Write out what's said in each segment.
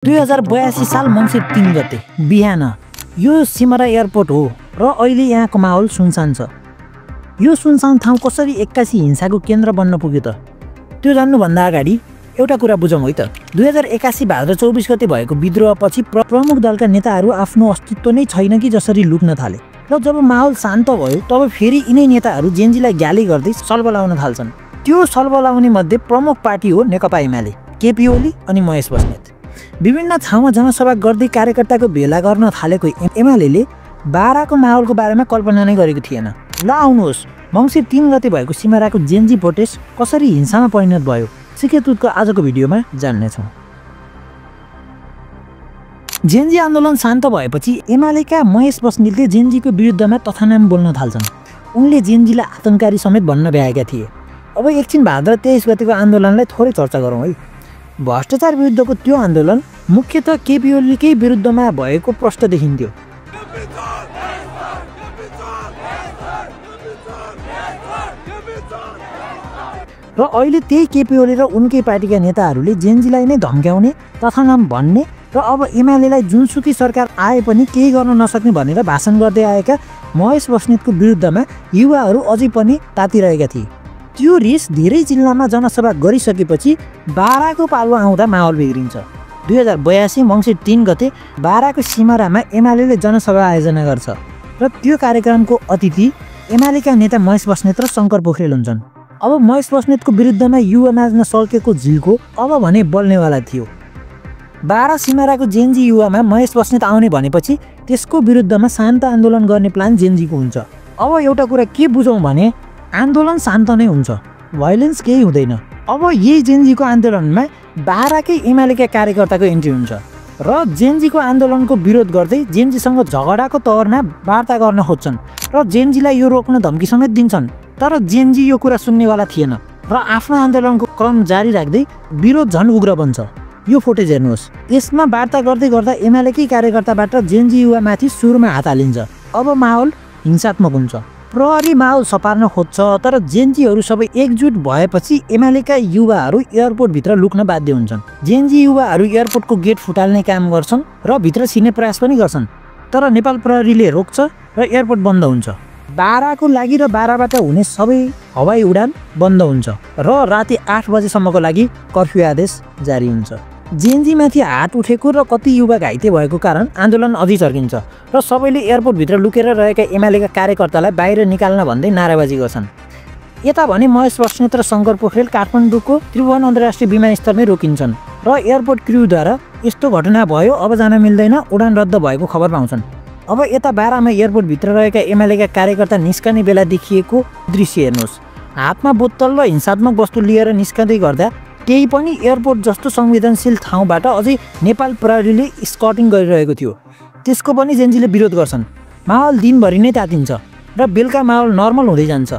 2082 साल मङ्सिर 3 गते बिहान यो सिमरा एयरपोर्ट हो र अहिले यहाँको माहौल सुनसान छ। यो सुनसान ठाउँ कसरी 81 हिंसाको केन्द्र बन्न पुग्यो त? त्यो जान्नुभन्दा अगाडि एउटा कुरा बुझौँ है त। 2081 भाद्र 24 गते भएको विद्रोहपछि प्रमुख दलका नेताहरू आफ्नो अस्तित्व नै छैन कि जसरी लुक्न थाले र जब माहौल शान्त भयो तब फेरि यिनै नेताहरू जेनजीलाई ग्याली गर्दै सलबलाउन थाल्छन्। त्यो सलबलाउने मध्ये प्रमुख पार्टी हो नेकपा एमाले, केपी ओली अनि महेश बस्नेत। विभिन्न ठाउँमा जनसभा गर्दै कार्यकर्ताको भेला गर्न थालेको एमाले बाराको माहौलको बारेमा कल्पना नै गरेको थिएन। ल आउनुहोस्, मङ्सिर 3 गते भएको सिमराको जेनजी प्रोटेस्ट कसरी हिंसामा परिणत भयो सिकेतुतको आजको भिडियोमा जान्नेछौँ। जेनजी आन्दोलन शान्त भएपछि एमालेका महेश बस्नेतले जेनजीको विरुद्धमा तथानाम बोल्न थाल्छन्। उनले जेनजीलाई आतङ्ककारी समेत भन्न भ्याएका थिए। अब एकछिन भाद्र 23 गतेको आन्दोलनलाई थोरै चर्चा गरौँ है। भ्रष्टाचार विरुद्धको त्यो आन्दोलन मुख्यतः केपी ओलीकै विरुद्धमा भएको प्रष्ट देखिन्थ्यो। र अहिले त्यही केपी ओली र उनकै पार्टीका नेताहरूले जेनजीलाई नै धम्क्याउने, तथानाम भन्ने र अब एमालेलाई जुनसुकै सरकार आए पनि केही गर्न नसक्ने भनेर भाषण गर्दै आएका महेश बस्नेतको विरुद्धमा युवाहरू अझै पनि तातिरहेका थिए। त्यो रिस धेरै जिल्लामा जनसभा गरिसकेपछि बाराको पालो आउँदा माहौल बिग्रिन्छ। 2082 मङ्सिर 3 गते बाराको सिमरामा एमाले जनसभा आयोजना गर्छ र त्यो कार्यक्रमको अतिथि एमालेका नेता महेश बस्नेत र शङ्कर पोखरेल हुन्छन्। अब महेश बस्नेतको विरुद्धमा युवा माझ्न सल्केको झिल्को अब भने बल्नेवाला थियो। बारा सिमराको जेनजी युवामा महेश बस्नेत आउने भनेपछि त्यसको विरुद्धमा शान्त आन्दोलन गर्ने प्लान जेनजीको हुन्छ। अब एउटा कुरा के बुझौँ भने आन्दोलन शान्त नै हुन्छ, भाइलेन्स केही हुँदैन। अब यही जेनजीको आन्दोलनमा बाराकै एमालेका कार्यकर्ताको एन्ट्री हुन्छ र जेनजीको आन्दोलनको विरोध गर्दै जेनजीसँग झगडाको तवरमा वार्ता गर्न खोज्छन् र जेनजीलाई यो रोक्न धम्की समेत दिन्छन्। तर जेनजी यो कुरा सुन्नेवाला थिएन र आफ्नो आन्दोलनको क्रम जारी राख्दै विरोध झन् उग्र बन्छ। यो फुटेज हेर्नुहोस्। यसमा वार्ता गर्दै गर्दा एमालेकै कार्यकर्ताबाट जेनजी युवामाथि सुरुमा हात हालिन्छ। अब माहौल हिंसात्मक हुन्छ। प्रहरी माहौल सपार्न खोज्छ, तर जेनजीहरू सबै एकजुट भएपछि एमालेका युवाहरू एयरपोर्टभित्र लुक्न बाध्य हुन्छन्। जेनजी युवाहरू एयरपोर्टको गेट फुटाल्ने काम गर्छन् र भित्र छिर्ने प्रयास पनि गर्छन्, तर नेपाल प्रहरीले रोक्छ र एयरपोर्ट बन्द हुन्छ। बाराको लागि र बाराबाट हुने सबै हवाई उडान बन्द हुन्छ र राति 8 बजेसम्मको लागि कर्फ्यू आदेश जारी हुन्छ। जेनजीमाथि हात उठेको र कति युवा घाइते भएको कारण आन्दोलन अझै चर्किन्छ र सबैले एयरपोर्टभित्र लुकेर रहेका एमालेका कार्यकर्तालाई बाहिर निकाल्न भन्दै नाराबाजी गर्छन्। यता भने महेश बस्नेत र शङ्कर पोखरेल काठमाडौँको त्रिभुवन अन्तर्राष्ट्रिय विमानस्थलमै रोकिन्छन् र एयरपोर्ट क्र्यूद्वारा यस्तो घटना भयो, अब जान मिल्दैन, उडान रद्द भएको खबर पाउँछन्। अब यता बारामा एयरपोर्टभित्र रहेका एमालेका कार्यकर्ता निस्कने बेला देखिएको दृश्य हेर्नुहोस्। हातमा बोतल र हिंसात्मक वस्तु लिएर निस्कँदै गर्दा केही पनि एयरपोर्ट जस्तो संवेदनशील ठाउँबाट अझै नेपाल प्रहरीले स्कटिङ गरिरहेको थियो। त्यसको पनि जेनजीले विरोध गर्छन्। माहौल दिनभरि नै तातिन्छ र बेलुका माहौल नर्मल हुँदै जान्छ।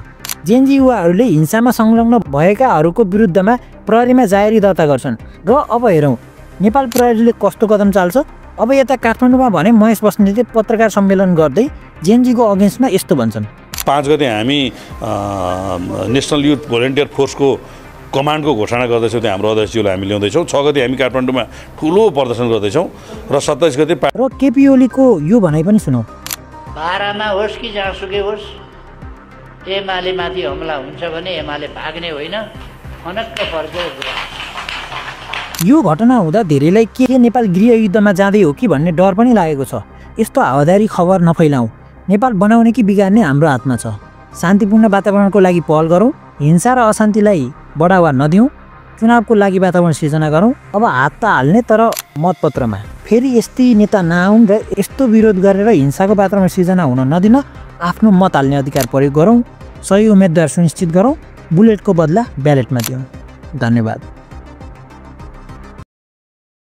जेनजी युवाहरूले हिंसामा संलग्न भएकाहरूको विरुद्धमा प्रहरीमा जाहेरी दर्ता गर्छन् र अब हेरौँ नेपाल प्रहरीले कस्तो कदम चाल्छ। अब यता काठमाडौँमा भने महेश बस्नेतले पत्रकार सम्मेलन गर्दै जेनजीको अगेन्स्टमा यस्तो भन्छन्। 5 गते हामी नेसनल युथ भोलिन्टियर फोर्सको कमान्डको घोषणा गर्दैछौँ, त्यहाँ हाम्रो अध्यक्षज्यूलाई हामी ल्याउँदैछौँ। 6 गते हामी काठमाडौँमा ठुलो प्रदर्शन गर्दैछौँ र 27 गते र केपी ओलीको यो भनाइ पनि सुनौ। बारामा होस् कि जहाँसुकै होस्, एमालेमाथि हमला हुन्छ भने एमाले भाग्ने होइन, फनक्क पर्छ। यो घटना हुँदा धेरैलाई के नेपाल गृहयुद्धमा जाँदै हो कि भन्ने डर पनि लागेको छ। यस्तो हावादारी खबर नफैलाऊ। नेपाल बनाउने कि बिगार्ने हाम्रो हातमा छ। शान्तिपूर्ण वातावरणको लागि पहल गरौँ, हिंसा र अशान्तिलाई बढावा नदिउँ, चुनावको लागि वातावरण सिर्जना गरौँ। अब हात त हाल्ने, तर मतपत्रमा फेरि यस्तै नेता नआउन् र यस्तो विरोध गरेर हिंसाको वातावरण सिर्जना हुन नदिन आफ्नो मत हाल्ने अधिकार प्रयोग गरौँ। सही उम्मेदवार सुनिश्चित गरौँ, बुलेटको बदला ब्यालेटमा दिउँ। धन्यवाद।